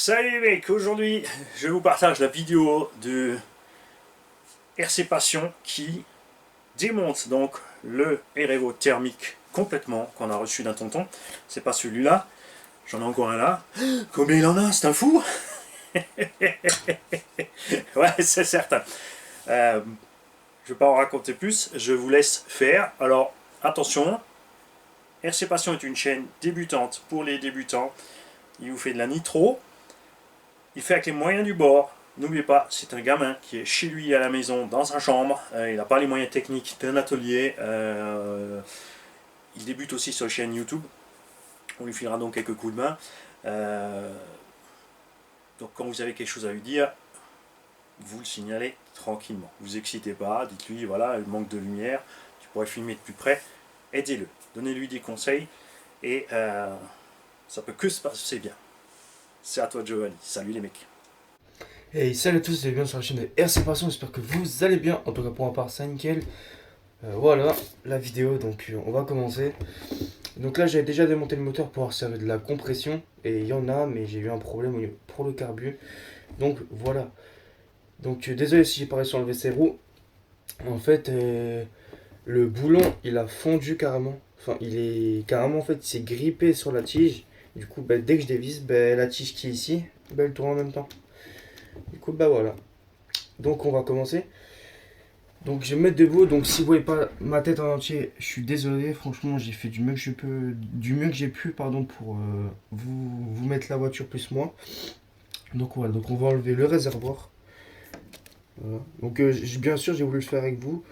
Salut les mecs, aujourd'hui je vous partage la vidéo de RC Passion qui démonte donc le Erego thermique complètement qu'on a reçu d'un tonton. C'est pas celui-là, j'en ai encore un là. Combien il en a, c'est un fou. Ouais, c'est certain. Je vais pas en raconter plus, je vous laisse faire. Alors attention, RC Passion est une chaîne débutante pour les débutants. Il vous fait de la nitro. Il fait avec les moyens du bord. N'oubliez pas, c'est un gamin qui est chez lui à la maison, dans sa chambre. Il n'a pas les moyens techniques d'un atelier. Il débute aussi sur la chaîne YouTube. On lui filera donc quelques coups de main. Donc quand vous avez quelque chose à lui dire, vous le signalez tranquillement. Vous excitez pas, dites-lui, voilà, il manque de lumière, tu pourrais filmer de plus près. Aidez-le, donnez-lui des conseils. Et ça peut que se passer bien. C'est à toi Giovanni. Salut les mecs. Hey, salut à tous et bienvenue sur la chaîne de RC Passion, j'espère que vous allez bien, en tout cas pour ma part c'est nickel. Voilà la vidéo, donc on va commencer. Donc là j'ai déjà démonté le moteur pour servir de la compression, et il y en a, mais j'ai eu un problème pour le carbu. Donc voilà, donc désolé si j'ai pas réussi à enlever ces roues. En fait le boulon il a fondu carrément, enfin il est carrément en fait il s'est grippé sur la tige. Du coup dès que je dévisse, la tige qui est ici, elle tourne en même temps. Du coup voilà. Donc on va commencer. Donc je vais me mettre debout. Donc si vous voyez pas ma tête en entier, je suis désolé. Franchement, j'ai fait du mieux que je peux, du mieux que j'ai pu, pardon, pour vous mettre la voiture plus moi. Donc voilà. Donc on va enlever le réservoir. Voilà. Donc bien sûr, j'ai voulu le faire avec vous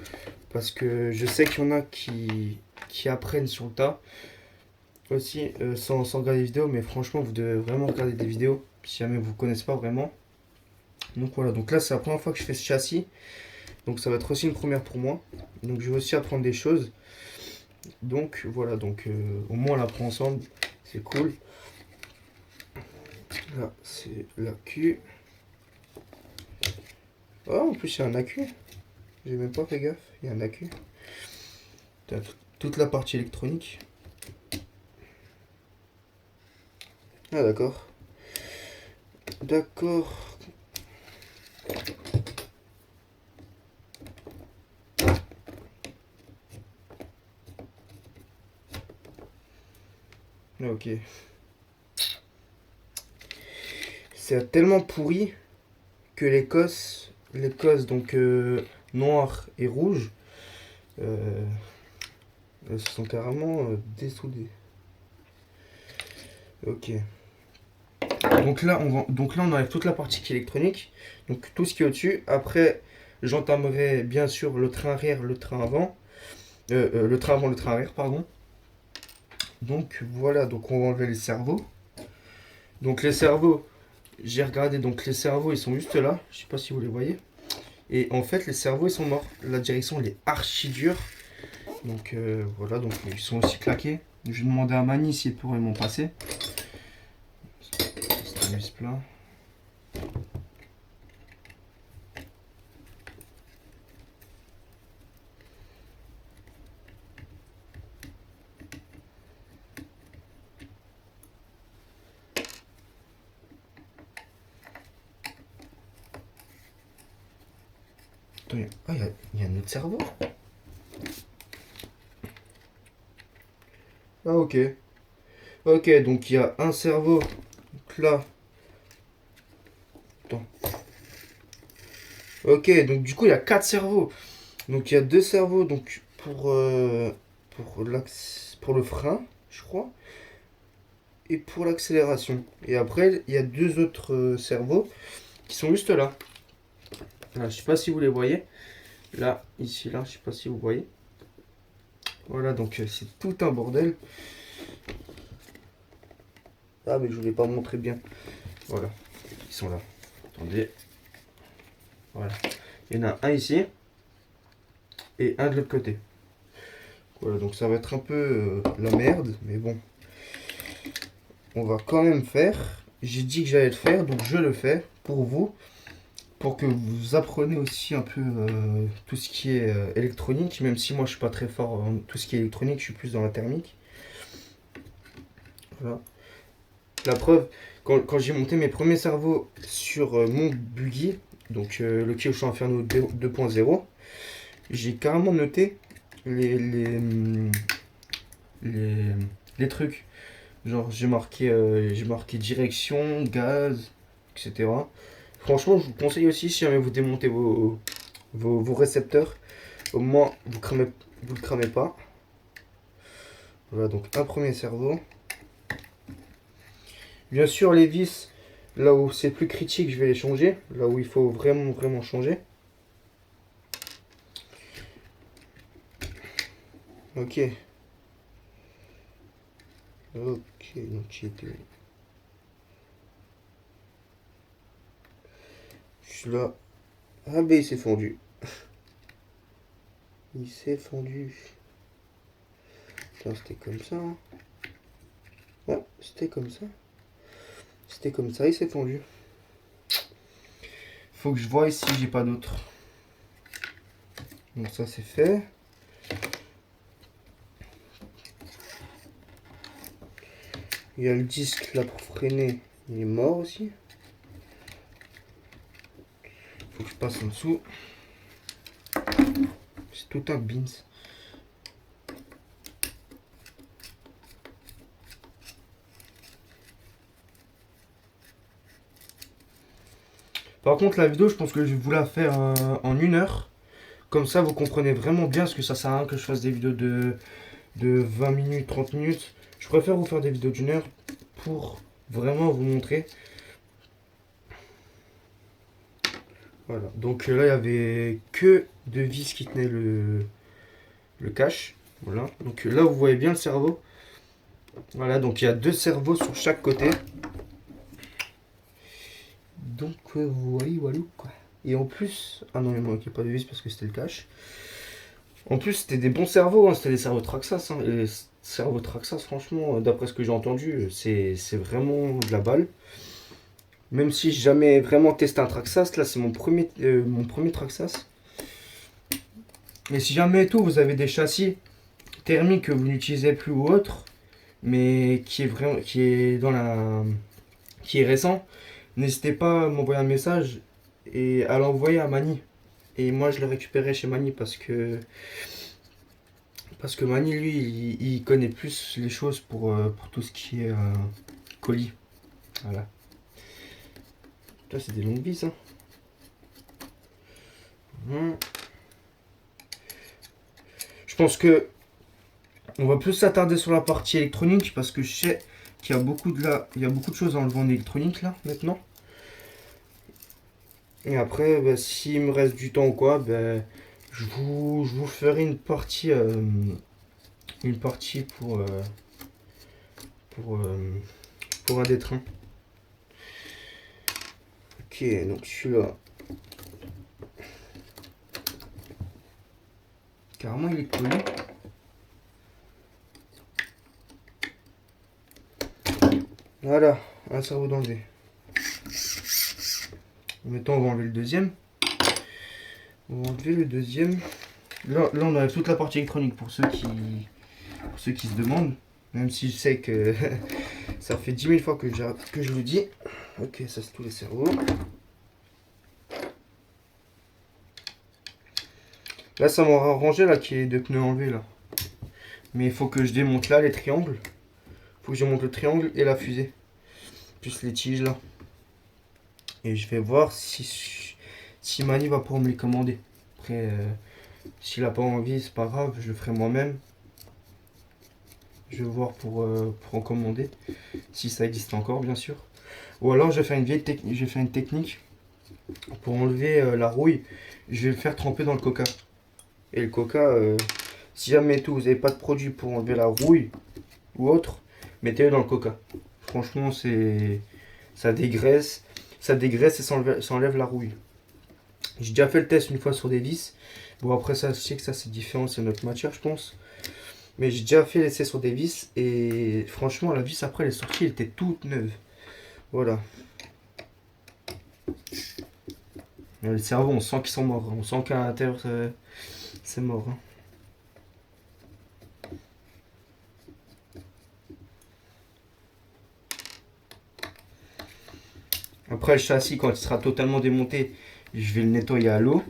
parce que je sais qu'il y en a qui apprennent sur le tas aussi sans regarder des vidéos. Mais franchement, vous devez vraiment regarder des vidéos si jamais vous connaissez pas vraiment. Donc voilà. Donc là, c'est la première fois que je fais ce châssis. Donc ça va être aussi une première pour moi. Donc je vais aussi apprendre des choses. Donc voilà, donc au moins on l'apprend ensemble. C'est cool. Là c'est l'accu. Oh, en plus il y a un accu. J'ai même pas fait gaffe, il y a un accu. T'as toute la partie électronique. Ah d'accord. D'accord. Ok. C'est tellement pourri que l'Écosse donc noire et rouge, elles se sont carrément dessoudées. Ok. Donc là on enlève toute la partie qui est électronique, donc tout ce qui est au-dessus. Après j'entamerai bien sûr le train arrière, le train avant, le train avant, le train arrière, pardon. Donc voilà, donc on va enlever les cerveaux. Donc les cerveaux, j'ai regardé, donc les cerveaux ils sont juste là, je sais pas si vous les voyez. Et en fait les cerveaux ils sont morts, la direction elle est archi dure. Donc voilà, donc ils sont aussi claqués. Je vais demander à Mani s'il pourrait m'en passer. C'est un plein. Attends, il y a un autre cerveau. Ah ok. Ok, donc il y a un cerveau là. Attends. Ok, donc du coup il y a 4 cerveaux. Donc il y a 2 cerveaux donc pour le frein, je crois, et pour l'accélération. Et après il y a 2 autres cerveaux qui sont juste là. Là, je sais pas si vous les voyez. Là, ici, là, je sais pas si vous voyez. Voilà, donc c'est tout un bordel. Ah mais je voulais pas montrer bien. Voilà, ils sont là. Attendez. Voilà. Il y en a un ici et un de l'autre côté. Voilà, donc ça va être un peu la merde, mais bon. On va quand même faire. J'ai dit que j'allais le faire, donc je le fais pour vous. Pour que vous appreniez aussi un peu tout ce qui est électronique, même si moi je suis pas très fort en tout ce qui est électronique, je suis plus dans la thermique. Voilà. La preuve, quand j'ai monté mes premiers cerveaux sur mon buggy, donc le Kyosho Inferno 2.0, j'ai carrément noté les, les trucs. Genre j'ai marqué direction, gaz, etc. Franchement, je vous conseille aussi, si jamais vous démontez vos récepteurs, au moins vous le cramez pas. Voilà, donc un premier cerveau. Bien sûr, les vis, là où c'est plus critique, je vais les changer. Là où il faut vraiment changer. Ok. Ok, donc je suis là. Ah ben il s'est fondu. Il s'est fondu. Putain, c'était comme ça. Hein. Ouais, c'était comme ça. C'était comme ça, il s'est fondu. Faut que je vois si j'ai pas d'autres. Donc ça c'est fait. Il y a le disque là pour freiner. Il est mort aussi. Faut que je passe en dessous. C'est tout un beans. Par contre, la vidéo, je pense que je vais vous la faire en 1 heure. Comme ça, vous comprenez vraiment bien ce que ça sert à rien que je fasse des vidéos de 20 minutes, 30 minutes. Je préfère vous faire des vidéos d'1 heure pour vraiment vous montrer. Voilà. Donc là, il y avait que deux vis qui tenaient le cache. Voilà. Donc là, vous voyez bien le cerveau. Voilà. Donc il y a deux cerveaux sur chaque côté. Donc vous voyez, voilà quoi. Et en plus, ah non, il ne manquait pas de vis parce que c'était le cache. En plus, c'était des bons cerveaux, hein, c'était des cerveaux Traxxas. Hein. Et les cerveaux Traxxas, franchement, d'après ce que j'ai entendu, c'est vraiment de la balle. Même si j'ai jamais vraiment testé un Traxxas, là c'est mon premier Traxxas. Mais si jamais tout, vous avez des châssis thermiques que vous n'utilisez plus ou autre, mais qui est récent, n'hésitez pas à m'envoyer un message et à l'envoyer à Mani. Et moi je le récupérerai chez Mani parce que Mani lui il connaît plus les choses pour tout ce qui est colis. Voilà. Là c'est des longues vis hein. Je pense que on va plus s'attarder sur la partie électronique parce que je sais qu'il y a beaucoup de choses à enlever en électronique là maintenant. Et après, bah, s'il me reste du temps ou quoi, bah, je vous ferai une partie pour, pour un des trains. Ok, donc celui-là. Carrément, il est collé. Voilà, un cerveau d'enlever. Maintenant, on va enlever le deuxième. On va enlever le deuxième. Là on enlève toute la partie électronique pour ceux qui se demandent. Même si je sais que ça fait 10 000 fois que je le dis. Ok, ça c'est tous les cerveaux. Là, ça m'aura arrangé là qu'il y ait deux pneus enlevés là. Mais il faut que je démonte là les triangles. Il faut que je démonte le triangle et la fusée. Plus les tiges là. Et je vais voir si Mani va pouvoir me les commander. Après, s'il n'a pas envie, c'est pas grave, je le ferai moi-même. Je vais voir pour en commander. Si ça existe encore, bien sûr. Ou alors, je vais faire une technique. Pour enlever la rouille, je vais le faire tremper dans le coca. Et le coca, si jamais tout, vous n'avez pas de produit pour enlever la rouille ou autre, mettez-le dans le coca. Franchement, ça dégraisse et ça enlève la rouille. J'ai déjà fait le test une fois sur des vis. Bon, après ça, je sais que ça c'est différent, c'est notre matière, je pense. Mais j'ai déjà fait l'essai sur des vis et franchement, la vis après elle est sortie, elle était toute neuve. Voilà. Le cerveau, on sent qu'ils sont morts. On sent qu'à l'intérieur, c'est mort. Hein. Après, le châssis, quand il sera totalement démonté, je vais le nettoyer à l'eau.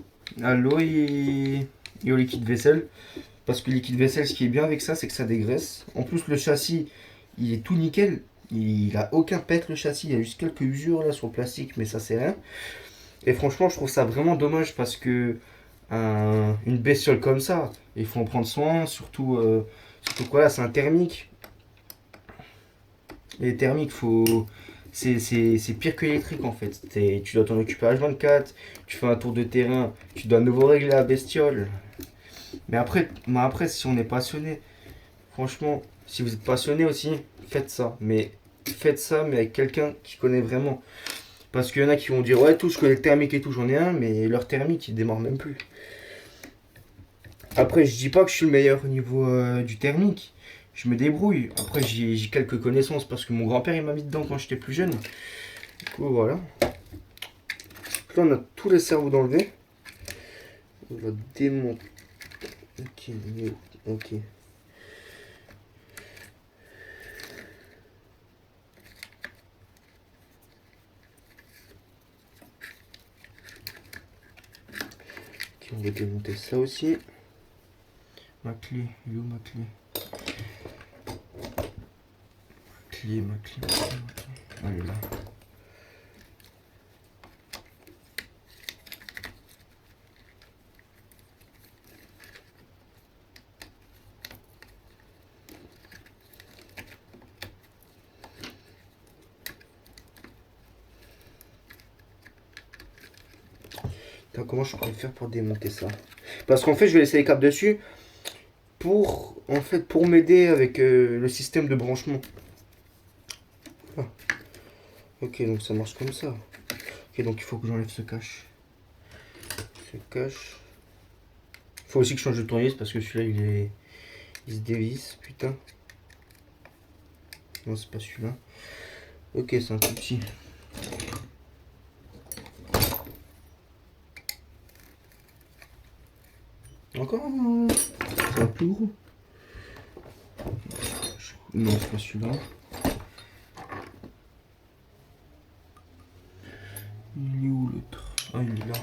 À l'eau et au liquide vaisselle. Parce que le liquide vaisselle, ce qui est bien avec ça, c'est que ça dégraisse. En plus, le châssis, il est tout nickel. Il a aucun pet, le châssis. Il y a juste quelques usures là sur le plastique, mais ça, c'est rien. Et franchement, je trouve ça vraiment dommage parce que une bestiole comme ça, il faut en prendre soin. Surtout quoi là, c'est un thermique. Et les thermiques, c'est pire que l'électrique en fait. Tu dois t'en occuper H24, tu fais un tour de terrain, tu dois à nouveau régler la bestiole. Mais après, si on est passionné, franchement, si vous êtes passionné aussi, faites ça. Mais faites ça, mais avec quelqu'un qui connaît vraiment. Parce qu'il y en a qui vont dire, ouais, tout, je connais le thermique et tout, j'en ai un, mais leur thermique, il démarre même plus. Après, je dis pas que je suis le meilleur au niveau du thermique. Je me débrouille. Après, j'ai quelques connaissances parce que mon grand-père, il m'a mis dedans quand j'étais plus jeune. Du coup, voilà. Là, on a tous les cerveaux d'enlever. On va démonter. Ok, ok. Ok, on va démonter ça aussi. Ma clé, elle est où ma clé? Ma clé. Elle est là. Attends, comment je pourrais faire pour démonter ça? Parce qu'en fait, je vais laisser les câbles dessus pour m'aider avec le système de branchement. Ah. Ok, donc ça marche comme ça. Ok, donc il faut que j'enlève ce cache. Ce cache. Il faut aussi que je change de tournevis parce que celui-là, il se dévisse, putain. Non, c'est pas celui-là. Ok, c'est un tout petit. Encore un. C'est un plus gros. Non, c'est pas celui-là. Il est où l'autre? Ah, il est là.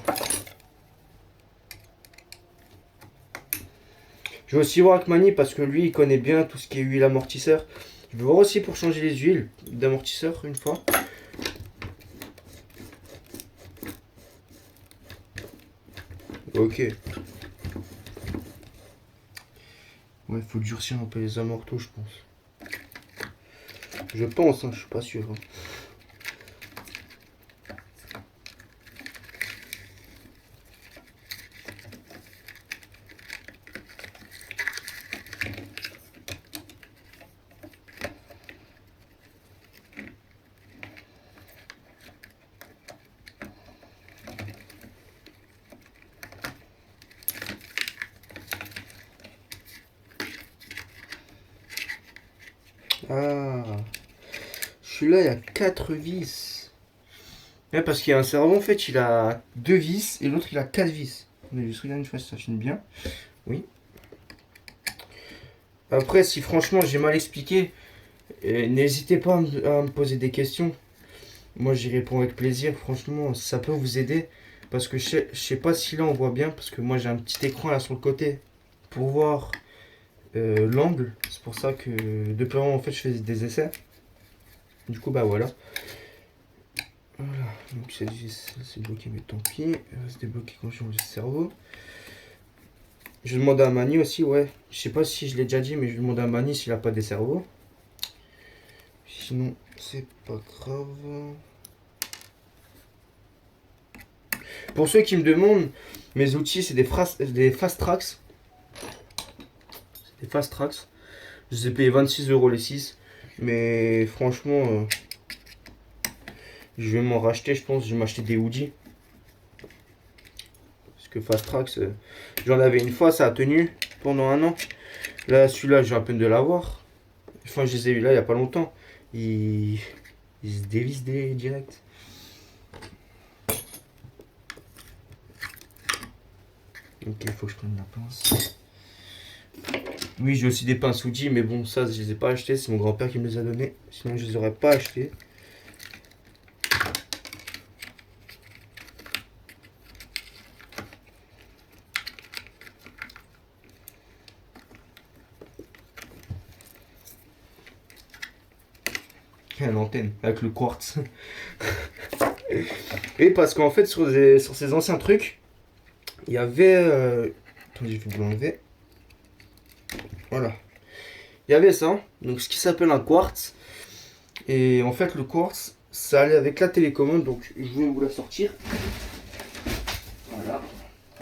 Je vais aussi voir avec Mani parce que lui, il connaît bien tout ce qui est huile amortisseur. Je vais voir aussi pour changer les huiles d'amortisseur une fois. Ok. Ouais, il faut durcir un peu les amortos, je pense. Je pense, hein, je suis pas sûr. Hein. Ah, celui-là, il y a 4 vis. Ouais, parce qu'il y a un cerveau, en fait, il a 2 vis et l'autre, il a 4 vis. On va juste regarder une fois si ça filme bien. Oui. Après, si franchement j'ai mal expliqué, n'hésitez pas à me poser des questions. Moi, j'y réponds avec plaisir. Franchement, ça peut vous aider. Parce que je sais pas si là on voit bien. Parce que moi, j'ai un petit écran là sur le côté pour voir l'angle. C'est pour ça que depuis avant, en fait, je fais des essais. Du coup, bah voilà. Voilà. Donc, c'est bloqué, mais tant pis. Il va se débloquer quand je change le cerveau. Je vais demander à Mani aussi, ouais. Je sais pas si je l'ai déjà dit, mais je vais demander à Mani s'il a pas des cerveaux. Sinon, c'est pas grave. Pour ceux qui me demandent, mes outils, c'est des fast tracks. C'est des fast tracks. Je les ai payés 26 € les 6. Mais franchement, je vais m'en racheter, je pense. Je vais m'acheter des hoodies. Parce que fast tracks, j'en avais une fois, ça a tenu pendant un an. Là, celui-là, j'ai à peine de l'avoir. Enfin, je les ai eu là il n'y a pas longtemps. Ils se dévissent direct. Ok, il faut que je prenne la pince. Oui, j'ai aussi des pinces Ouija, mais bon, ça, je les ai pas achetées. C'est mon grand-père qui me les a données. Sinon, je les aurais pas achetées. l'antenne avec le quartz. Et parce qu'en fait sur ces anciens trucs, il y avait... attendez, je vais vous l'enlever. Voilà. Il y avait ça, donc ce qui s'appelle un quartz. Et en fait le quartz, ça allait avec la télécommande, donc je vais vous la sortir. Voilà.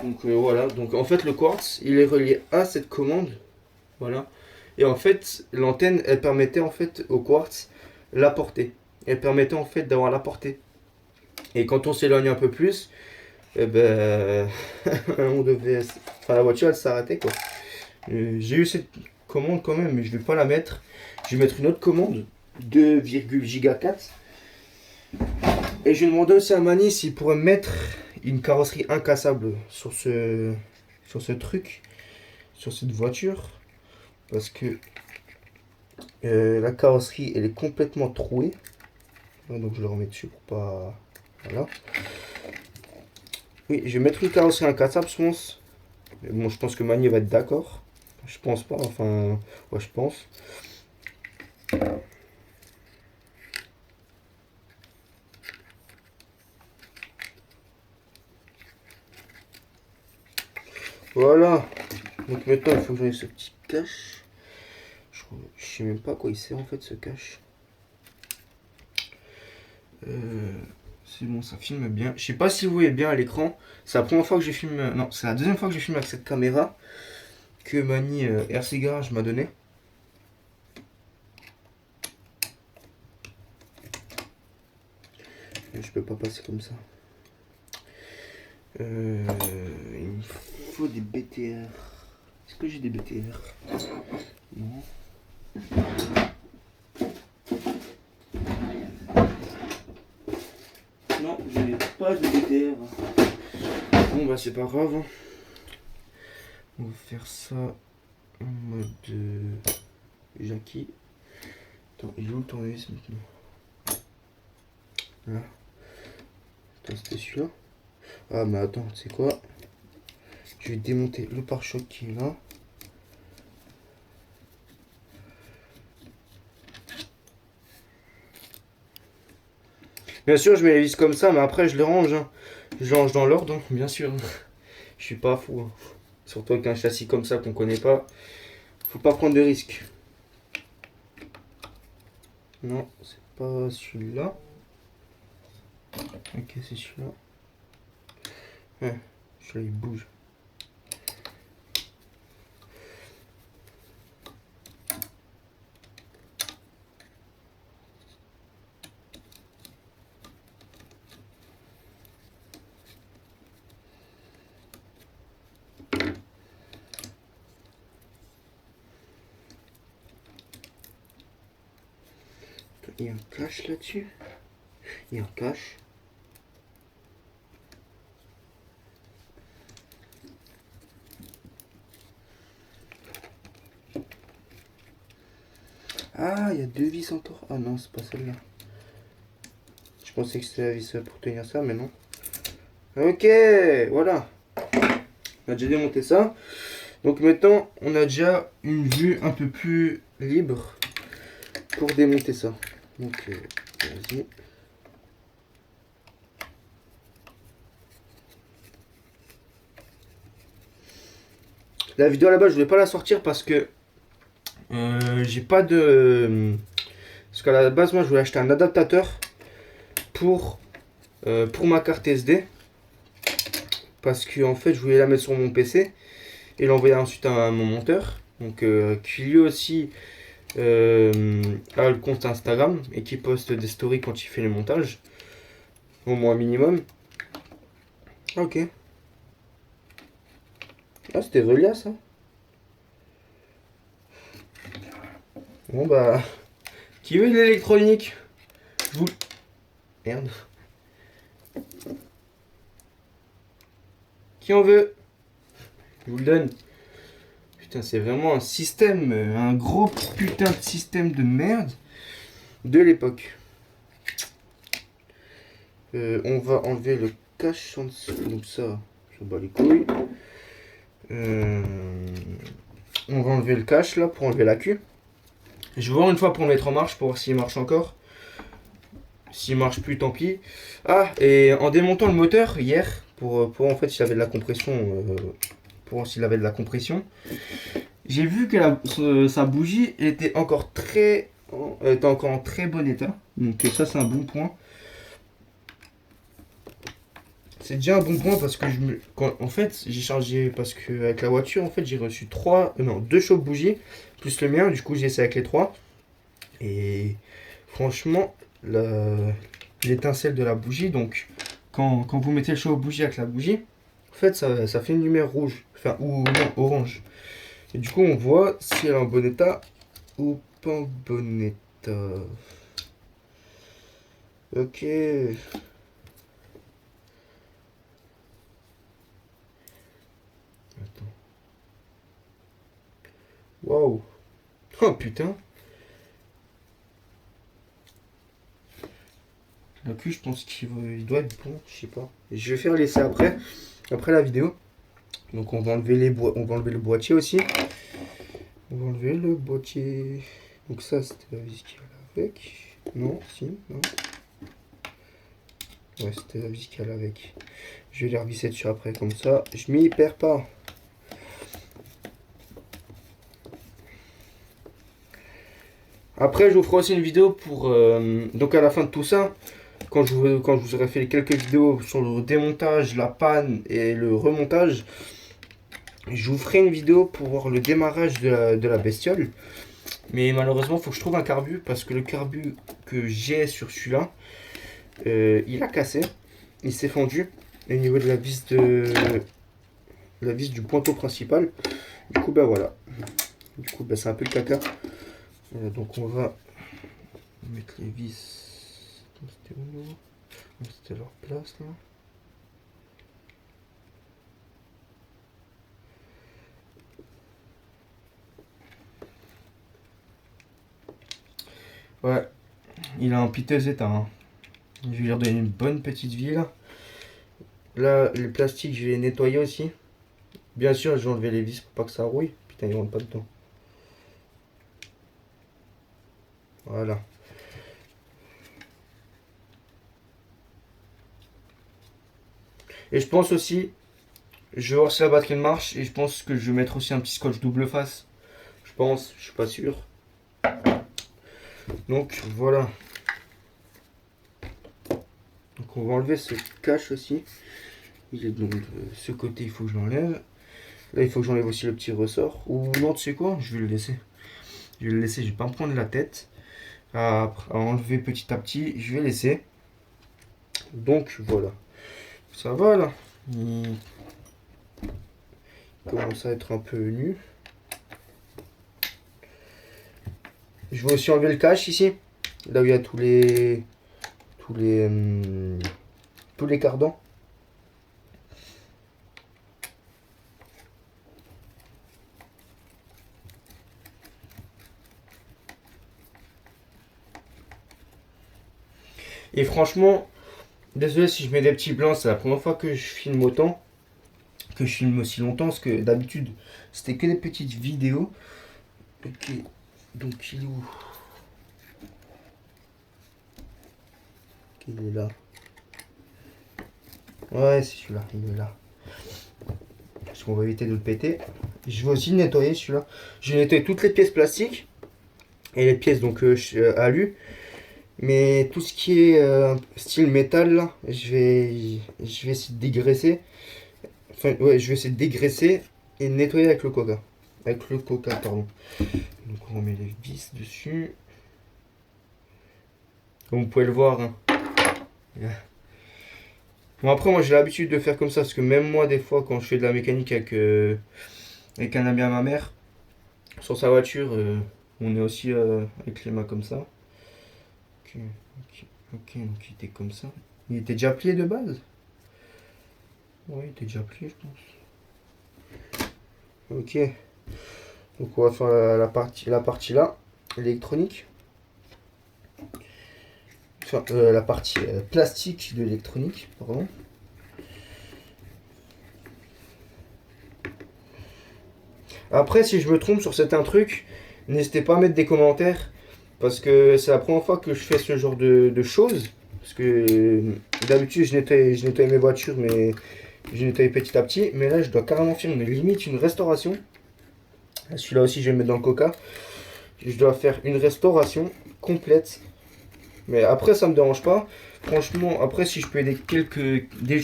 Donc voilà, donc en fait le quartz, il est relié à cette commande. Voilà. Et en fait, l'antenne, elle permettait en fait au quartz la portée. Elle permettait en fait d'avoir la portée. Et quand on s'éloigne un peu plus, eh ben, on devait... Enfin, la voiture, elle s'arrêtait, quoi. J'ai eu cette commande quand même, mais je vais pas la mettre. Je vais mettre une autre commande, 2,4 Giga. Et je vais demander aussi à Mani s'il pourrait mettre une carrosserie incassable sur ce truc, sur cette voiture. Parce que la carrosserie, elle est complètement trouée. Ouais, donc je le remets dessus pour pas... Voilà. Oui, je vais mettre une carrosserie incassable, je pense. Mais bon, je pense que Mani va être d'accord. Je pense pas, enfin... Ouais, je pense. Voilà. Donc maintenant, il faut que j'enlève ce petit cache. Je sais même pas à quoi il sert en fait ce cache. C'est bon, ça filme bien. Je sais pas si vous voyez bien à l'écran. C'est la première fois que je filme. Non, c'est la deuxième fois que je filme avec cette caméra que Mani RC Garage m'a donné. Je peux pas passer comme ça. Il me faut des BTR. Est-ce que j'ai des BTR? Non. Non, je n'ai pas de BTR. Bon bah c'est pas grave. Hein. On va faire ça en mode Jackie. Attends, il est où le tournevis maintenant? Là. Attends, c'était celui-là. Ah mais attends, tu sais quoi? Je vais démonter le pare-choc qui est là. Bien sûr, je mets les vis comme ça, mais après je les range. Hein. Je les range dans l'ordre, hein, bien sûr. Je suis pas fou. Hein. Surtout avec un châssis comme ça qu'on connaît pas. Faut pas prendre de risques. Non, c'est pas celui-là. Ok, c'est celui-là. Ouais, celui-là il bouge. Il y a un cache là-dessus. Il y a un cache. Ah, il y a deux vis encore. Ah non, c'est pas celle-là. Je pensais que c'était la vis pour tenir ça, mais non. Ok, voilà. On a déjà démonté ça. Donc maintenant, on a déjà une vue un peu plus libre pour démonter ça. Donc, vas-y. La vidéo là-bas, je voulais pas la sortir parce que j'ai pas de... Parce qu'à la base, moi, je voulais acheter un adaptateur pour ma carte SD. Parce que en fait, je voulais la mettre sur mon PC et l'envoyer ensuite à mon monteur. Donc, qui lui aussi a le compte Instagram et qui poste des stories quand il fait les montages. Au moins minimum. Ok. Ah, c'était relié à ça. Bon bah... Qui veut de l'électronique? Vous... Merde. Qui en veut? Je vous le donne. Putain, c'est vraiment un système, un gros putain de système de merde de l'époque. On va enlever le cache en dessous, donc ça, je bats les couilles. On va enlever le cache là pour enlever la queue. Je vais voir une fois pour le mettre en marche pour voir s'il marche encore. S'il marche plus, tant pis. Ah, et en démontant le moteur hier, pour en fait s'il avait de la compression, pour voir s'il avait de la compression, j'ai vu que sa bougie était encore en très bon état. Donc ça c'est un bon point. C'est déjà un bon point parce que en fait j'ai chargé parce que avec la voiture en fait j'ai reçu deux chauffe bougies plus le mien. Du coup j'ai essayé avec les trois et franchement l'étincelle de la bougie, donc quand vous mettez le chauffe bougie avec la bougie, en fait ça fait une lumière rouge, enfin ou non orange. Et du coup on voit si elle est en bon état ou pas en bon état. Ok. Attends. Waouh. Oh putain. La queue, je pense qu'il doit être bon, je sais pas. Et je vais faire l'essai après la vidéo. Donc on va enlever on va enlever le boîtier aussi. On va enlever le boîtier. Donc ça c'était la vis qu'il y a avec. Non, si, non. Ouais, c'était la vis qu'il y a avec. Je vais les revisser dessus après comme ça. Je m'y perds pas. Après je vous ferai aussi une vidéo pour donc à la fin de tout ça. Quand je vous aurai fait quelques vidéos sur le démontage, la panne et le remontage, je vous ferai une vidéo pour voir le démarrage de la bestiole. Mais malheureusement, il faut que je trouve un carbu parce que le carbu que j'ai sur celui-là, il a cassé, il s'est fendu au niveau de la vis du pointeau principal. Du coup, ben voilà. Du coup, ben, c'est un peu le caca. Donc on va mettre les vis. C'était où? C'était leur place là. Ouais, il est en piteux état. Hein. Je vais lui redonner une bonne petite vie là. Là, le plastique, je vais les nettoyer aussi. Bien sûr, je vais enlever les vis pour pas que ça rouille. Putain, il rentre pas dedans. Voilà. Et je pense aussi, je vais voir si la batterie marche. Et je pense que je vais mettre aussi un petit scotch double face. Je pense, je suis pas sûr. Donc voilà. Donc on va enlever ce cache aussi. Il est donc de ce côté, il faut que je l'enlève. Là, il faut que j'enlève aussi le petit ressort. Ou non, tu sais quoi? Je vais le laisser. Je vais le laisser, je vais pas me prendre la tête à enlever petit à petit. Je vais laisser. Donc voilà. Ça va là. Il commence à être un peu nu. Je vais aussi enlever le cache ici. Là où il y a tous les cardans. Et franchement, désolé si je mets des petits blancs, c'est la première fois que je filme autant, que je filme aussi longtemps, parce que d'habitude c'était que des petites vidéos. Ok, donc il est où? Il est là. Ouais, c'est celui-là, il est là. Parce qu'on va éviter de le péter. Je vais aussi nettoyer celui-là. Je vais nettoyer toutes les pièces plastiques et les pièces donc alu. Mais tout ce qui est style métal là, je vais essayer de dégraisser. Enfin ouais, je vais essayer de dégraisser et de nettoyer avec le coca. Avec le coca, pardon. Donc on met les vis dessus. Comme vous pouvez le voir. Hein. Bon après moi j'ai l'habitude de faire comme ça parce que même moi des fois quand je fais de la mécanique avec un ami à ma mère sur sa voiture, on est aussi avec les mains comme ça. Ok, donc il était comme ça. Il était déjà plié de base? Oui, il était déjà plié, je pense. Ok. Donc on va faire la partie là, l'électronique. Enfin, la partie plastique de l'électronique, pardon. Après, si je me trompe sur certains trucs, n'hésitez pas à mettre des commentaires. Parce que c'est la première fois que je fais ce genre de choses. Parce que d'habitude, je nettoie mes voitures, mais je nettoie petit à petit. Mais là, je dois carrément faire une restauration. Celui-là aussi, je vais le mettre dans le coca. Je dois faire une restauration complète. Mais après, ça me dérange pas. Franchement, après, si je peux aider des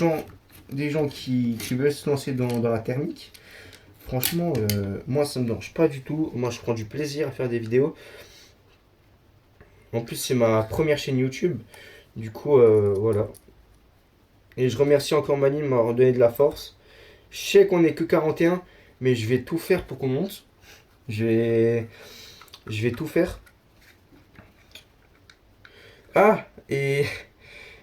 gens qui veulent se lancer dans la thermique, franchement, moi, ça me dérange pas du tout. Moi, je prends du plaisir à faire des vidéos. En plus, c'est ma première chaîne YouTube. Du coup, voilà. Et je remercie encore Mani de m'avoir donné de la force. Je sais qu'on est que 41, mais je vais tout faire pour qu'on monte. Je vais, je vais tout faire. Ah, et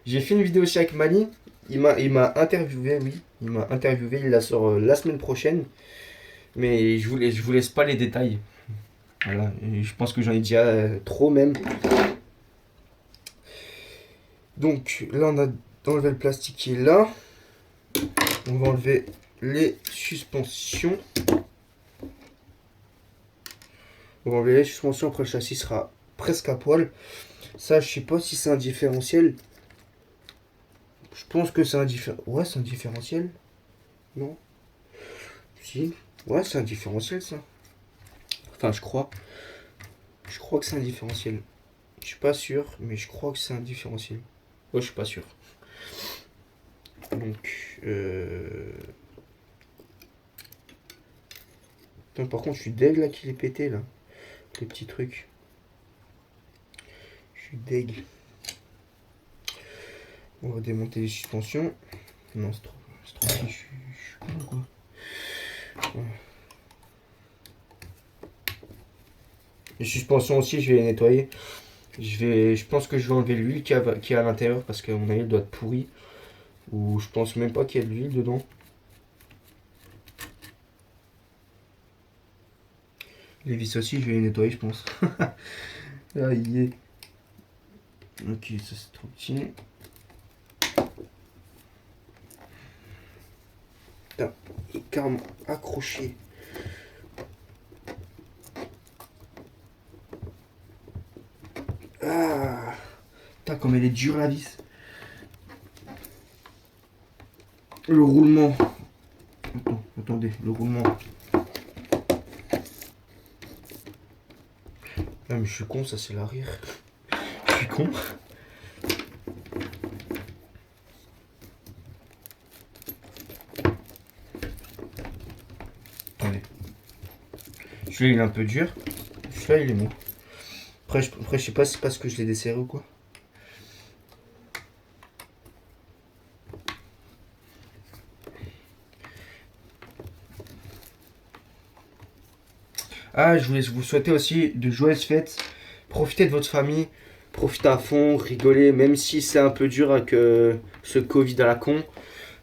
j'ai fait une vidéo aussi avec Mani. Il m'a interviewé, oui. Il m'a interviewé. Il la sort la semaine prochaine. Mais je vous laisse pas les détails. Voilà. Et je pense que j'en ai déjà trop même. Donc là, on a enlevé le plastique qui est là. On va enlever les suspensions. On va enlever les suspensions. Après, le châssis sera presque à poil. Ça, je sais pas si c'est un différentiel. Je pense que c'est un différentiel. Ouais, c'est un différentiel. Non? Si. Ouais, c'est un différentiel, ça. Enfin, je crois. Je crois que c'est un différentiel. Je suis pas sûr, mais je crois que c'est un différentiel. Ouais, je suis pas sûr. Donc, Putain, par contre, je suis deg là qu'il est pété là. Les petits trucs. Je suis deg. On va démonter les suspensions. Non, c'est trop petit, je suis con quoi. Ouais. Les suspensions aussi, je vais les nettoyer. Je pense que je vais enlever l'huile qui est à l'intérieur parce qu'à mon avis, elle doit être pourrie. Ou je pense même pas qu'il y a de l'huile dedans. Les vis aussi, je vais les nettoyer, je pense. Aïe. Ok, ça c'est trop petit. Putain, il est carrément accroché. Ah, putain, comme elle est dure la vis. Le roulement. Attendez, le roulement. Ah, mais je suis con, ça c'est l'arrière. Je suis con. Attendez. Celui-là il est un peu dur. Celui-là il est mou. Après, je sais pas si c'est parce que je l'ai desserré ou quoi. Ah, je voulais vous souhaiter aussi de joyeuses fêtes. Profitez de votre famille. Profitez à fond, rigolez, même si c'est un peu dur avec ce Covid à la con.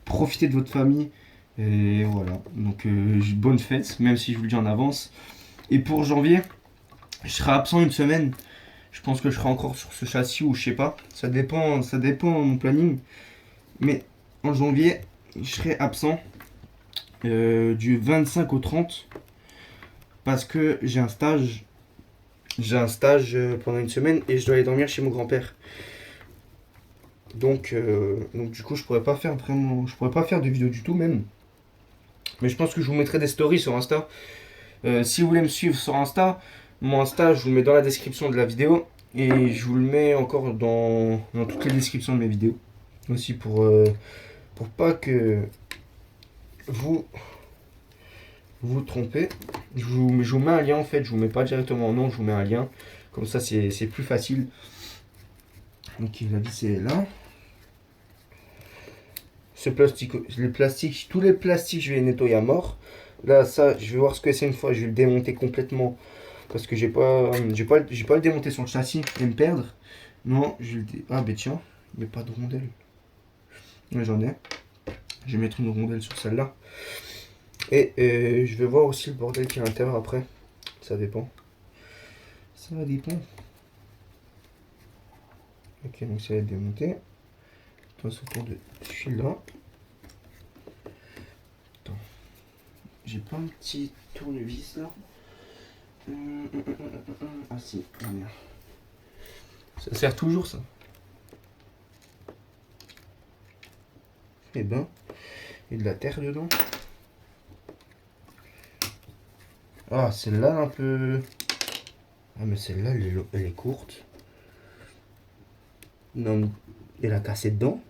Profitez de votre famille. Et voilà. Donc, bonne fête, même si je vous le dis en avance. Et pour janvier, je serai absent une semaine. Je pense que je serai encore sur ce châssis ou je sais pas. Ça dépend de mon planning. Mais en janvier, je serai absent du 25 au 30 parce que j'ai un stage. J'ai un stage pendant une semaine et je dois aller dormir chez mon grand-père. Donc du coup, je pourrais pas faire de vidéo du tout même. Mais je pense que je vous mettrai des stories sur Insta. Si vous voulez me suivre sur Insta, mon Insta, je vous le mets dans la description de la vidéo. Et je vous le mets encore dans toutes les descriptions de mes vidéos. Aussi pour pas que vous vous trompez. Je vous mets un lien en fait. Je vous mets pas directement en nom, je vous mets un lien. Comme ça, c'est plus facile. Ok, la vis est là. Ce plastique, tous les plastiques, je vais les nettoyer à mort. Là, ça, je vais voir ce que c'est une fois. Je vais le démonter complètement. Parce que j'ai pas le démonter sur le châssis et me perdre. Non, ah, ben tiens, il n'y a pas de rondelle. Ouais, j'en ai. Je vais mettre une rondelle sur celle-là. Et je vais voir aussi le bordel qui est à l'intérieur après. Ça dépend. Ça dépend. Ok, donc ça va être démonté. Attends, ce tour de fil là. Attends. J'ai pas un petit tournevis là. Ah si, ah merde. Ça sert toujours ça. Et ben, il y a de la terre dedans. Ah, celle-là un peu... Ah, mais celle-là, elle est courte. Non, elle a cassé dedans.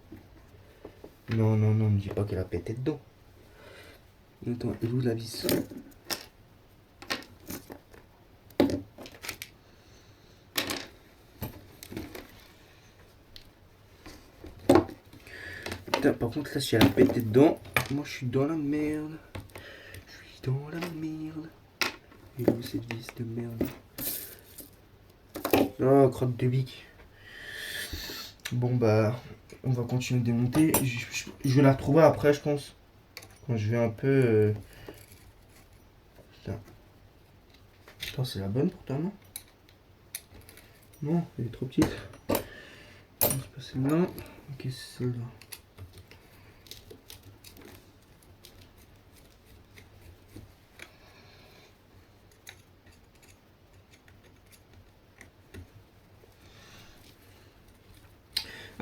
Non, non, non, ne dis pas qu'elle a pété dedans. Attends, elle est où la vis? Putain, par contre, là, si elle a pété dedans, moi, je suis dans la merde. Je suis dans la merde. Et où cette vis de merde? Oh, crotte de bique. Bon, bah, on va continuer de démonter. Je vais la retrouver après, je pense. Quand je vais un peu... Putain. Putain, c'est la bonne pourtant, non? Non, elle est trop petite. Non, c'est pas celle-là. Ok, c'est celle-là.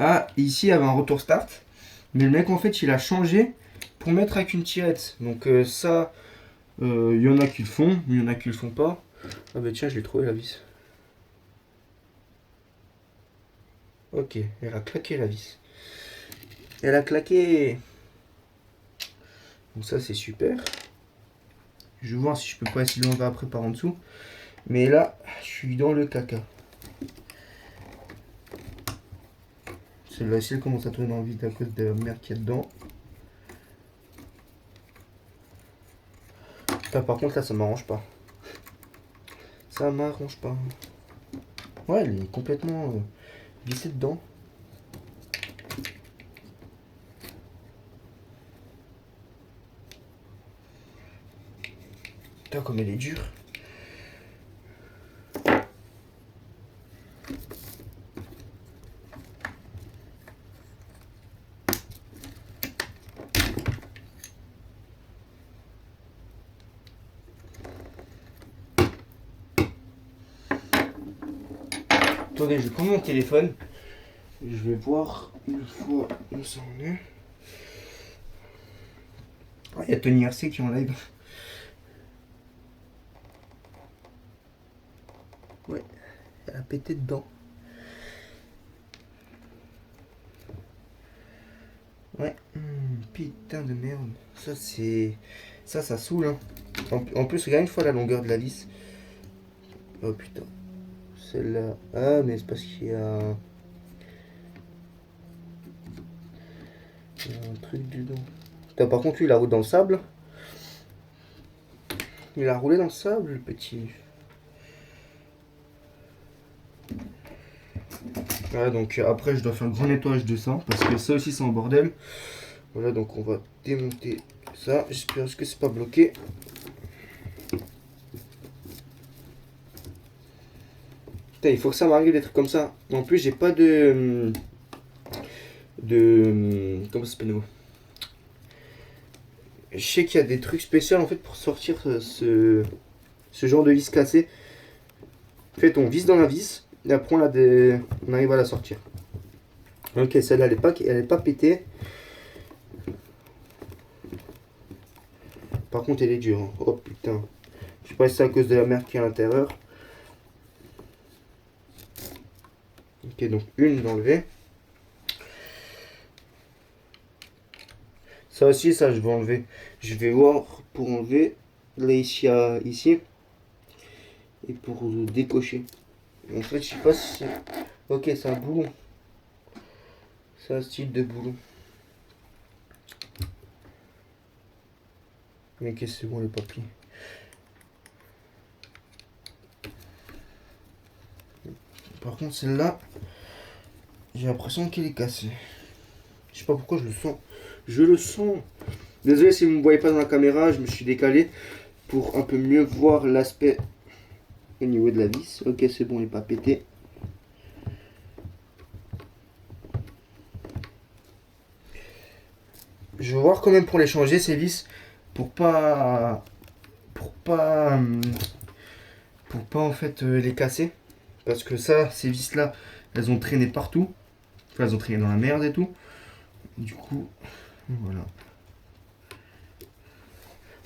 Ah, ici, il y avait un retour start. Mais le mec, en fait, il a changé pour mettre avec une tirette. Donc ça, il y en a qui le font, mais il y en a qui le font pas. Ah bah tiens, je l'ai trouvé la vis. Ok, elle a claqué la vis. Elle a claqué. Donc ça, c'est super. Je vais voir si je peux pas essayer de l'enlever après par en dessous. Mais là, je suis dans le caca. Celle-là, si elle commence à tourner dans le vide à cause de la merde qu'il y a dedans. Putain, par contre, là, ça m'arrange pas. Ça m'arrange pas. Ouais, elle est complètement vissée dedans. Putain, comme elle est dure. Attendez, je vais prendre mon téléphone. Je vais voir une fois où ça en est. Ah, il y a Tony RC qui est en live. Ouais, elle a pété dedans. Ouais, putain de merde. Ça, c'est. Ça saoule, hein. En plus, regarde une fois la longueur de la vis. Oh putain. Celle-là. Ah, mais c'est parce qu'il y a. Il y a un truc dedans. Putain, par contre, lui, il a roulé dans le sable. Il a roulé dans le sable, le petit. Voilà, donc après, je dois faire un grand nettoyage de ça. Parce que ça aussi, c'est un bordel. Voilà, donc on va démonter ça. J'espère que c'est pas bloqué. Putain, il faut que ça m'arrive des trucs comme ça. En plus, j'ai pas de. Comment ça s'appelle le mot? Je sais qu'il y a des trucs spéciaux en fait pour sortir ce genre de vis cassée. En fait, on visse dans la vis et après on arrive à la sortir. Ok, celle-là elle est pas pétée. Par contre, elle est dure, hein. Oh putain. Je sais pas si c'est à cause de la merde qui est à l'intérieur. Ok, donc une d'enlever. Ça aussi, ça je vais enlever. Je vais voir pour enlever. Là, ici, ici. Et pour décocher. En fait, je sais pas si c'est... Ok, c'est un boulon. C'est un style de boulon. Mais qu'est-ce que c'est bon les papiers? Par contre, celle-là, j'ai l'impression qu'elle est cassée. Je sais pas pourquoi je le sens. Je le sens. Désolé si vous ne me voyez pas dans la caméra, je me suis décalé pour un peu mieux voir l'aspect au niveau de la vis. Ok, c'est bon, il n'est pas pété. Je vais voir quand même pour les changer ces vis pour pas en fait les casser, parce que ça, ces vis là, elles ont traîné partout. Enfin, elles ont traîné dans la merde et tout. Du coup, Voilà.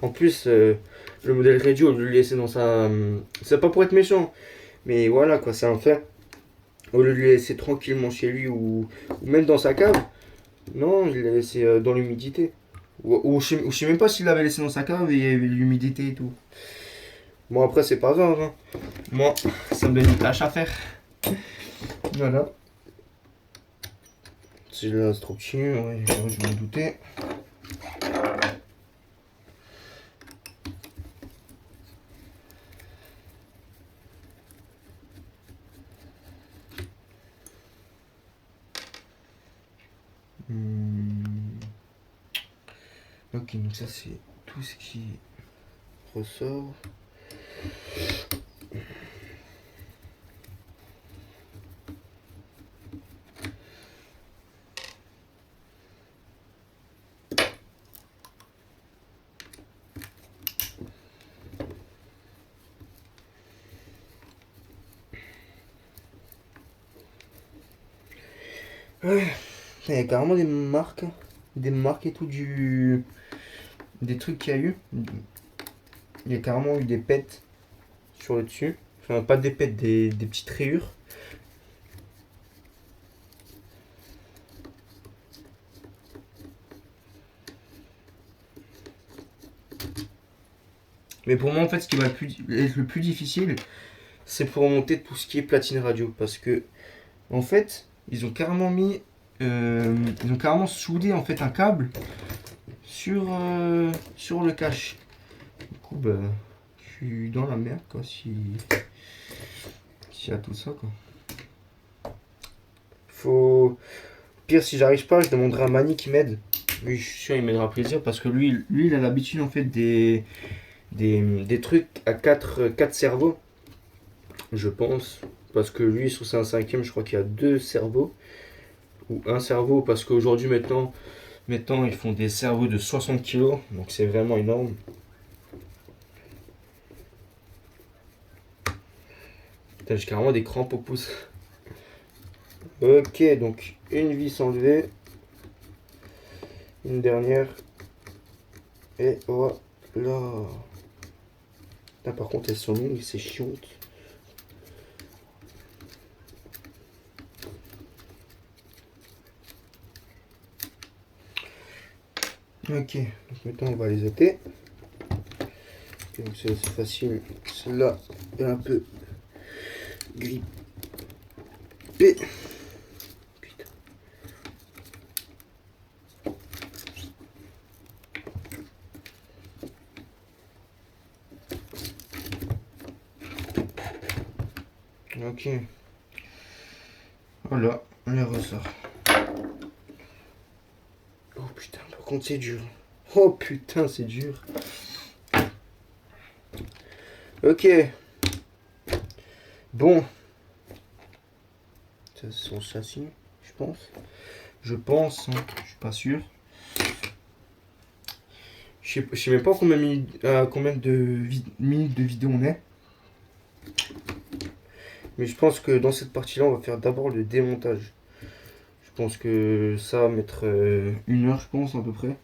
En plus, le modèle réduit, au lieu de le laisser dans sa... c'est pas pour être méchant, mais voilà quoi, c'est un fait. Au lieu de le laisser tranquillement chez lui ou même dans sa cave, non, il l'a laissé dans l'humidité. Ou je sais même pas s'il l'avait laissé dans sa cave et il y avait l'humidité et tout. Bon, après, c'est pas grave, hein. Moi, ça me donne une tâche à faire. Voilà. C'est là, c'est trop petit, ouais, je m'en doutais. Ok, donc ça, c'est tout ce qui ressort. Ouais, il y a carrément des marques et tout des trucs qu'il y a eu. Il y a carrément eu des pets sur le dessus. Enfin, pas des pets, des petites rayures. Mais pour moi, en fait, ce qui va être le plus difficile, c'est pour remonter tout ce qui est platine radio. Parce que, en fait, ils ont carrément ils ont carrément soudé en fait un câble sur le cache. Du coup, bah, je suis dans la merde quoi s'il y a tout ça quoi. Faut. Pire, si j'arrive pas, je demanderai à Mani qui m'aide. Lui, je suis sûr, il m'aidera plaisir parce que lui il a l'habitude en fait des trucs à 4 cerveaux, je pense. Parce que lui, sur c'est un cinquième, je crois qu'il y a 2 cerveaux. Ou un cerveau, parce qu'aujourd'hui, maintenant, ils font des cerveaux de 60 kilos. Donc c'est vraiment énorme. Putain, j'ai carrément des crampes au pouce. Ok, donc une vis enlevée. Une dernière. Et voilà. Putain, par contre, elles sont longues, c'est chiante. Ok, donc maintenant on va les ôter. Ok, donc c'est facile. Celle-là est un peu grippée. Putain. Ok. Voilà, on les ressort. Oh putain, par contre c'est dur. Oh putain, c'est dur. Ok. Bon. Ça, c'est son châssis, je pense. Je pense, hein, je suis pas sûr. Je sais même pas combien, combien de minutes de vidéo on est. Mais je pense que dans cette partie-là, on va faire d'abord le démontage. Je pense que ça va mettre 1 heure, je pense, à peu près.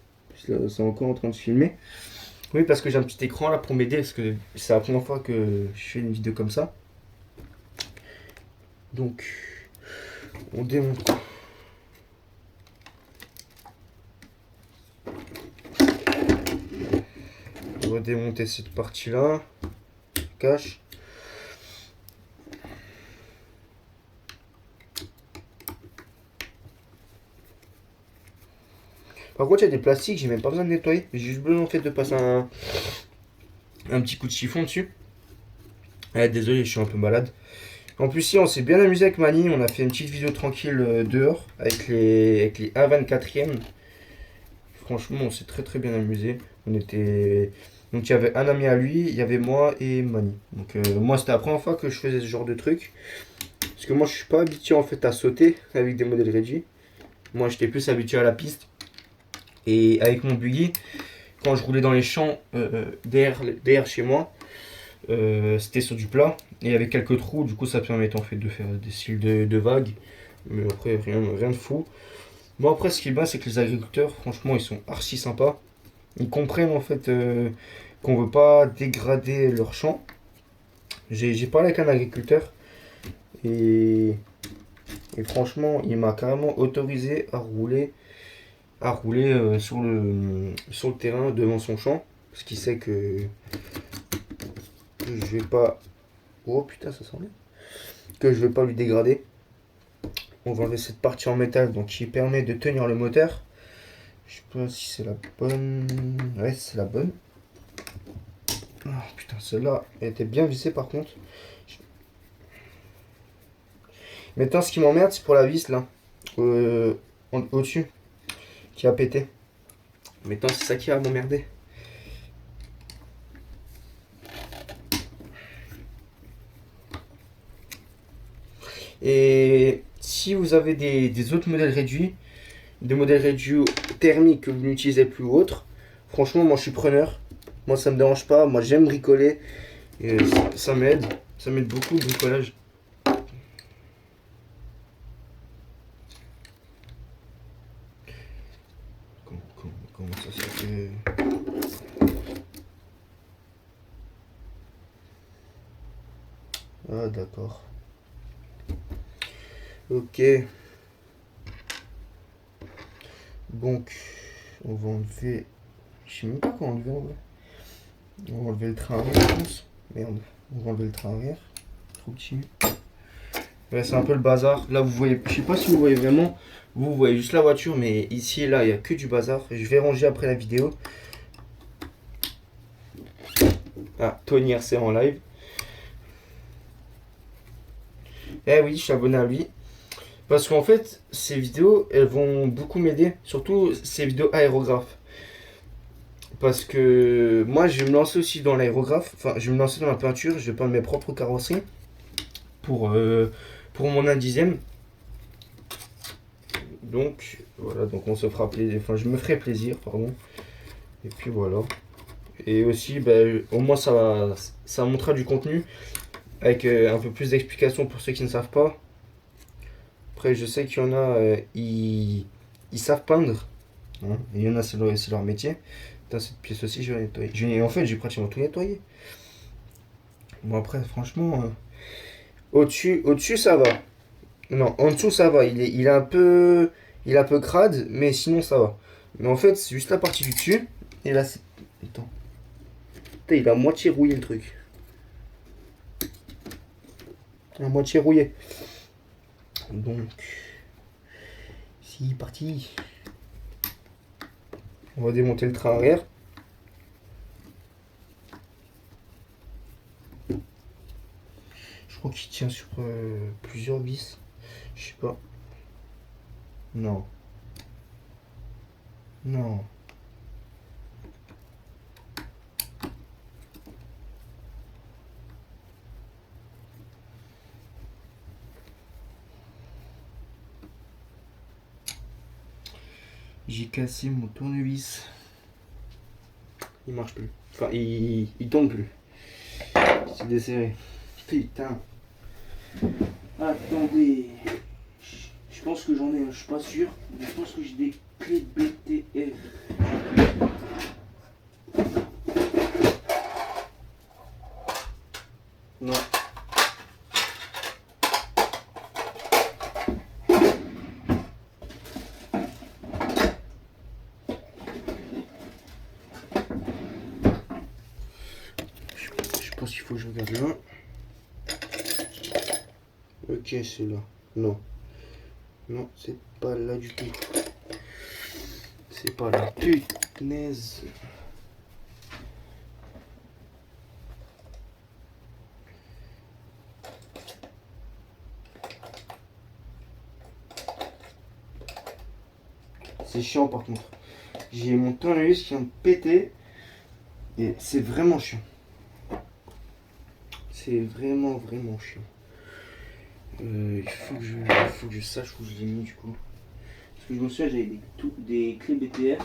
Là, c'est encore en train de se filmer. Oui, parce que j'ai un petit écran là pour m'aider, parce que c'est la première fois que je fais une vidéo comme ça. Donc, on démonte. On va démonter cette partie-là. Cache. Par contre, il y a des plastiques, j'ai même pas besoin de nettoyer. J'ai juste besoin en fait de passer un petit coup de chiffon dessus. Désolé, je suis un peu malade. En plus, si on s'est bien amusé avec Mani, on a fait une petite vidéo tranquille dehors avec les 1/24e. Franchement, on s'est très bien amusé. On était. Donc, il y avait un ami à lui, il y avait moi et Mani. Donc, moi, c'était la première fois que je faisais ce genre de truc. Parce que moi, je suis pas habitué en fait à sauter avec des modèles réduits. Moi, j'étais plus habitué à la piste. Et avec mon buggy, quand je roulais dans les champs derrière chez moi, c'était sur du plat et il y avait quelques trous, du coup ça permettait en fait de faire des styles de vagues, mais après rien de fou. Bon après ce qui est bien c'est que les agriculteurs franchement ils sont archi sympas. Ils comprennent en fait qu'on veut pas dégrader leur champ. J'ai parlé avec un agriculteur et, et franchement il m'a carrément autorisé à rouler sur le terrain devant son champ. Parce qu'il sait que je vais pas... Oh putain ça s'enlève. Que je vais pas lui dégrader. On va enlever cette partie en métal donc qui permet de tenir le moteur. Je sais pas si c'est la bonne. Ouais, c'est la bonne. Oh, putain, celle-là, elle était bien vissée par contre. Maintenant, ce qui m'emmerde, c'est pour la vis là, au-dessus, qui a pété. Maintenant, c'est ça qui va m'emmerder. Et si vous avez des autres modèles réduits, des modèles réduits thermiques que vous n'utilisez plus ou autres, franchement, moi je suis preneur. Moi ça me dérange pas. Moi j'aime bricoler. Et ça m'aide. Ça m'aide beaucoup le bricolage. Comment ça se fait? Ah d'accord. Ok. Donc, on va enlever... Je sais même pas comment enlever en vrai. On va enlever le train arrière, je pense. Merde. On va enlever le train arrière. Trop petit. Ouais, c'est un peu le bazar. Là, vous voyez... Je sais pas si vous voyez vraiment. Vous voyez juste la voiture, mais ici et là, il n'y a que du bazar. Je vais ranger après la vidéo. Ah, Tony RC en live. Eh oui, je suis abonné à lui. Parce qu'en fait, ces vidéos, elles vont beaucoup m'aider. Surtout ces vidéos aérographes. Parce que moi, je vais me lancer aussi dans l'aérographe. Enfin, je vais me lancer dans la peinture. Je vais peindre mes propres carrosseries. Pour mon 1/10. Donc, voilà. Donc, on se fera plaisir. Enfin, je me ferai plaisir, pardon. Et puis, voilà. Et aussi, ben, au moins, ça montrera du contenu. Avec un peu plus d'explications pour ceux qui ne savent pas. Après, je sais qu'il y en a, ils savent peindre. Hein. Et il y en a, c'est leur métier. Putain, cette pièce aussi, je vais nettoyer. En fait, j'ai pratiquement tout nettoyé. Bon, après, franchement, au-dessus, ça va. Non, en dessous, ça va. Il est un peu crade, mais sinon, ça va. Mais en fait, c'est juste la partie du dessus. Et là, c'est. Attends. Putain, il a à moitié rouillé le truc. À moitié rouillé. Donc. C'est parti. On va démonter le train arrière. Je crois qu'il tient sur plusieurs vis. Je sais pas. Non. Non. J'ai cassé mon tournevis. Il marche plus. Enfin, il tombe plus. C'est desserré. Putain. Attendez. Je pense que j'en ai un, je suis pas sûr. Mais je pense que j'ai des clés BTF. Non. Je pense qu'il faut que je regarde là. Ok, c'est là. Non. Non, c'est pas là du tout. C'est pas là. Punaise. C'est chiant par contre. J'ai mon tournevis qui vient de péter. Et c'est vraiment chiant. C'est vraiment chiant. Il faut que je sache où je l'ai mis du coup. Parce que je me souviens, j'avais des clés BTR.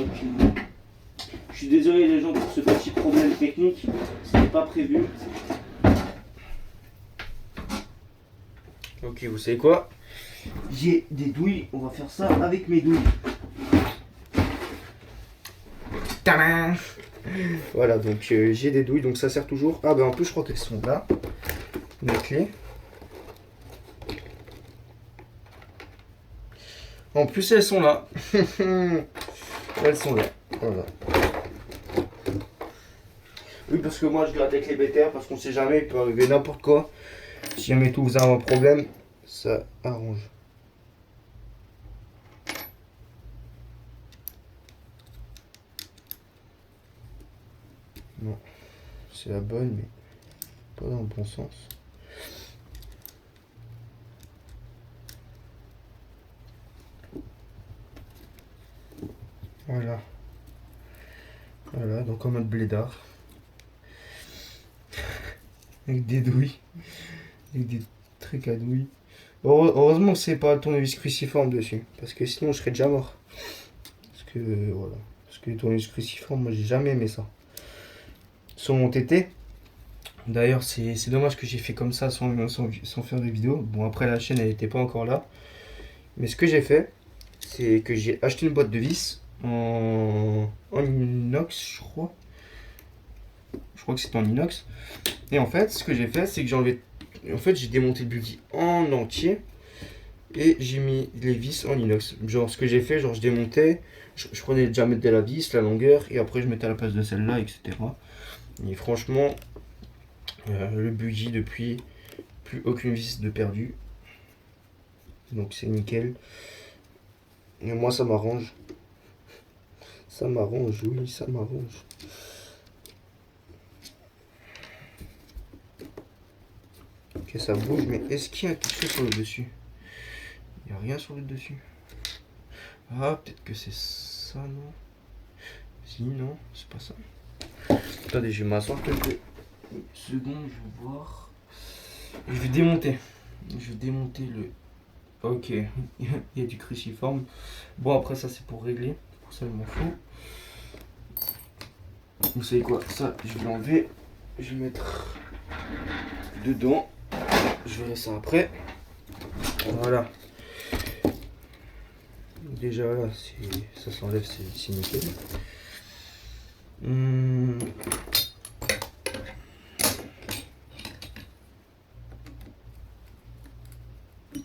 Donc, je suis désolé les gens pour ce petit problème technique, c'était pas prévu. Ok, vous savez quoi? J'ai des douilles, on va faire ça avec mes douilles. Tadam! Voilà, donc j'ai des douilles, donc ça sert toujours. Ah ben en plus je crois qu'elles sont là. Les clés. En plus elles sont là. Elles sont là. Voilà. Oui, parce que moi je gratte avec les BTR parce qu'on sait jamais, il peut arriver n'importe quoi. Si jamais tout vous avez un problème, ça arrange. Non, c'est la bonne, mais pas dans le bon sens. Voilà. Voilà, donc en mode blédard. Avec des douilles. Avec des trucs à douilles. Heureusement que c'est pas le tournevis cruciforme dessus. Parce que sinon je serais déjà mort. Parce que voilà. Parce que les tournevis cruciformes, moi j'ai jamais aimé ça. Sur mon TT. D'ailleurs c'est dommage que j'ai fait comme ça sans faire de vidéo. Bon après la chaîne elle était pas encore là. Mais ce que j'ai fait, c'est que j'ai acheté une boîte de vis en inox, je crois. Je crois que c'était en inox. Et en fait, ce que j'ai fait, c'est que j'ai enlevé. En fait, j'ai démonté le buggy en entier et j'ai mis les vis en inox. Genre, ce que j'ai fait, genre, je démontais, je prenais le diamètre de la vis, la longueur, et après, je mettais à la place de celle-là, etc. Et franchement, le buggy, depuis, plus aucune vis de perdu. Donc, c'est nickel. Et moi, ça m'arrange. Ça m'arrange, oui, ça m'arrange. Ok, ça bouge, mais est-ce qu'il y a quelque chose sur le dessus? Il n'y a rien sur le dessus. Ah, peut-être que c'est ça, non? Si, non, c'est pas ça. Attendez, je vais m'asseoir quelques secondes, je vais voir. Je vais démonter. Je vais démonter le... Ok, il y a du cruciforme. Bon, après ça, c'est pour régler. Pour ça, je m'en fous. Vous savez quoi? Ça, je vais l'enlever. Je vais le mettre dedans. Je verrai ça après. Voilà. Déjà là, ça s'enlève, c'est nickel.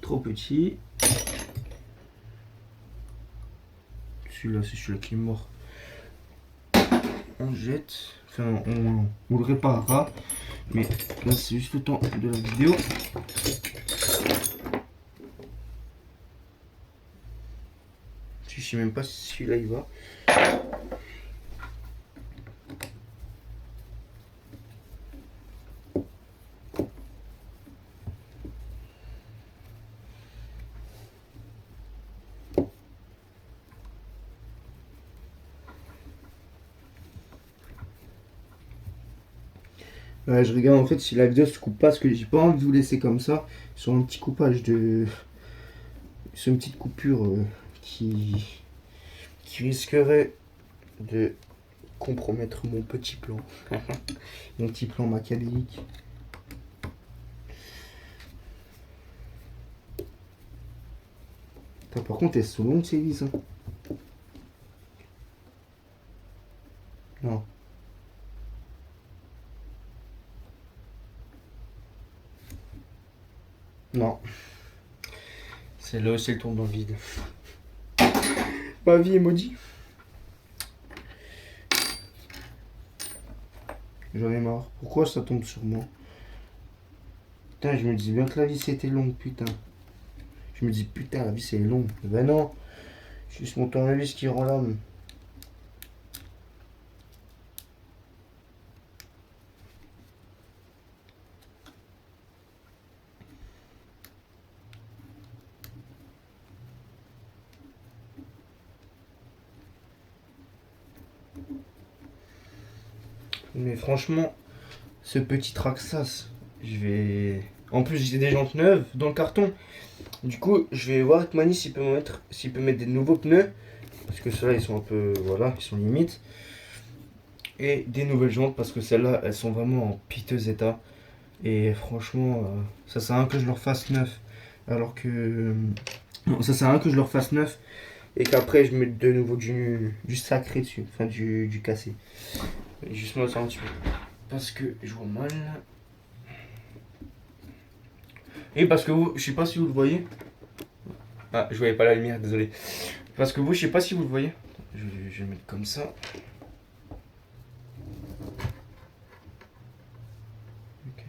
Trop petit. Celui-là, c'est celui-là qui est mort. On jette. Enfin, on le réparera. Mais là, c'est juste le temps de la vidéo. Je sais même pas si celui-là il va. Ouais, je regarde en fait si la vidéo se coupe pas parce que j'ai pas envie de vous laisser comme ça sur un petit coupage de. Sur une petite coupure qui risquerait de compromettre mon petit plan. Mon petit plan machiavélique. Putain, par contre, elles sont longues ces vis. Hein. Non. Non. C'est là aussi, elle tombe dans le vide. Ma vie est maudite. J'en ai marre. Pourquoi ça tombe sur moi? Putain, je me dis bien que la vis était longue, putain. Je me dis, putain, la vis est longue. Ben non. C'est juste mon tournevis qui rend l'âme. Mais franchement, ce petit Traxxas, je vais... En plus, j'ai des jantes neuves dans le carton. Du coup, je vais voir avec Mani s'il peut mettre des nouveaux pneus parce que ceux-là ils sont un peu, voilà, ils sont limites. Et des nouvelles jantes parce que celles-là elles sont vraiment en piteux état. Et franchement, ça sert à rien que je leur fasse neuf. Alors que. Non, ça sert à rien que je leur fasse neuf et qu'après je mette de nouveau du sacré dessus, enfin du cassé. Juste moi ça un petit peu. Parce que je vois mal. Et parce que vous, je sais pas si vous le voyez. Ah, je voyais pas la lumière, désolé. Parce que vous, je sais pas si vous le voyez. Je vais le mettre comme ça. Ok.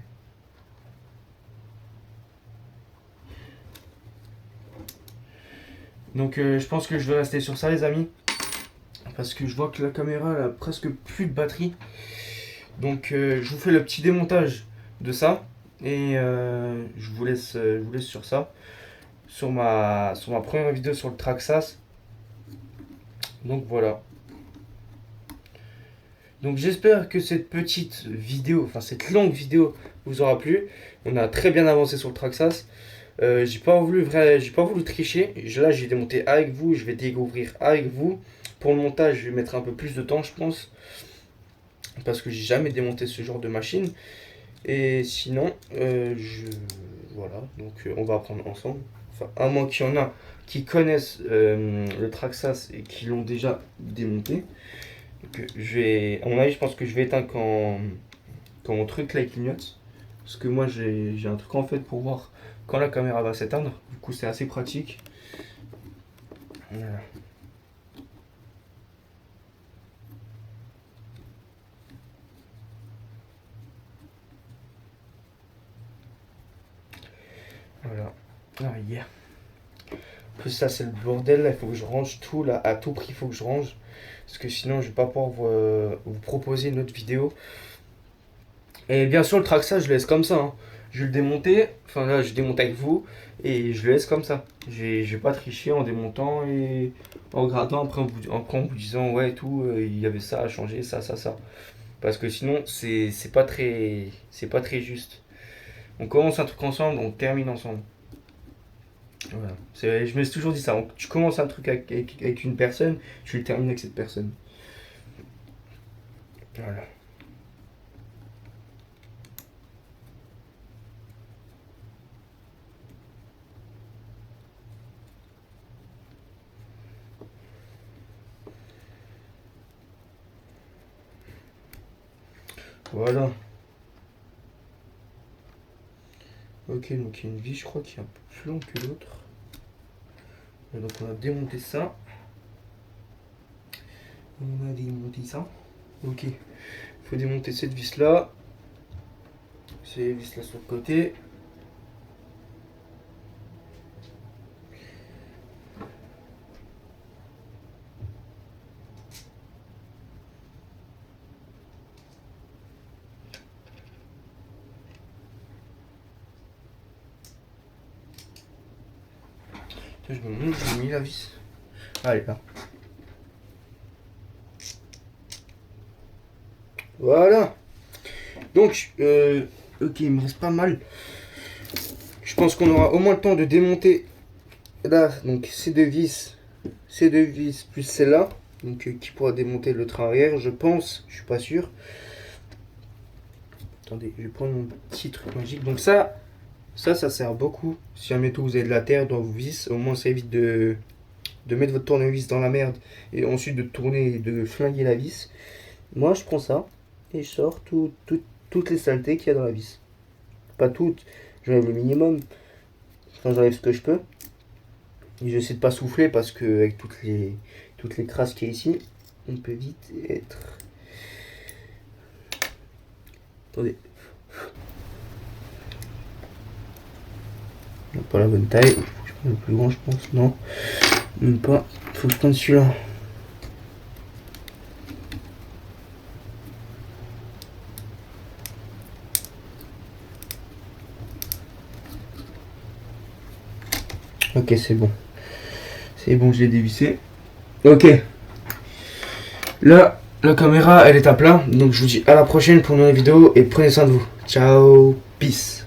Donc je pense que je vais rester sur ça les amis. Parce que je vois que la caméra elle a presque plus de batterie. Donc je vous fais le petit démontage de ça. Et je vous laisse sur ça. Sur ma première vidéo sur le Traxxas. Donc voilà. Donc j'espère que cette petite vidéo, enfin cette longue vidéo vous aura plu. On a très bien avancé sur le Traxxas. J'ai pas voulu tricher. Là j'ai démonté avec vous, je vais découvrir avec vous. Pour le montage, je vais mettre un peu plus de temps, je pense. Parce que j'ai jamais démonté ce genre de machine. Et sinon, voilà. Donc on va apprendre ensemble. Enfin, à moins qu'il y en a qui connaissent le Traxxas et qui l'ont déjà démonté. Donc à mon avis, je pense que je vais éteindre quand mon truc là il clignote. Parce que moi j'ai un truc en fait pour voir quand la caméra va s'éteindre. Du coup c'est assez pratique. Voilà. Voilà. Ah, yeah. En plus ça c'est le bordel là, il faut que je range tout là, à tout prix il faut que je range. Parce que sinon je vais pas pouvoir vous proposer une autre vidéo. Et bien sûr le Traxxas je le laisse comme ça. Hein. Je vais le démonter, enfin là je démonte avec vous et je le laisse comme ça. Je vais pas tricher en démontant et en regardant après en vous disant ouais tout, il y avait ça à changer, ça. Parce que sinon c'est pas très juste. On commence un truc ensemble, on termine ensemble. Voilà. Je me suis toujours dit ça. Tu commences un truc avec une personne, tu le termines avec cette personne. Voilà. Voilà. Ok, donc il y a une vis, je crois, qui est un peu plus longue que l'autre. Donc on a démonté ça. On a démonté ça. Ok. Il faut démonter cette vis là. Ces vis là sur le côté. Je me montre, j'ai mis la vis. Ah, elle est là. Voilà. Donc, ok, il me reste pas mal. Je pense qu'on aura au moins le temps de démonter là, donc ces deux vis plus celle-là. Donc, qui pourra démonter le train arrière, je pense. Je suis pas sûr. Attendez, je vais prendre mon petit truc magique. Donc ça sert beaucoup. Si jamais vous avez de la terre dans vos vis, au moins ça évite de mettre votre tournevis dans la merde et ensuite de tourner et de flinguer la vis. Moi je prends ça et je sors toutes les saletés qu'il y a dans la vis. Pas toutes, j'enlève le minimum. Enfin j'enlève ce que je peux. Et j'essaie de pas souffler parce que avec toutes les crasses qu'il y a ici, on peut vite être... Attendez. Pas la bonne taille. Faut que je prenne le plus grand, je pense. Non, même pas. Faut que je prenne celui-là. Ok, c'est bon. C'est bon, je l'ai dévissé. Ok. Là, la caméra, elle est à plat. Donc, je vous dis à la prochaine pour une nouvelle vidéo. Et prenez soin de vous. Ciao. Peace.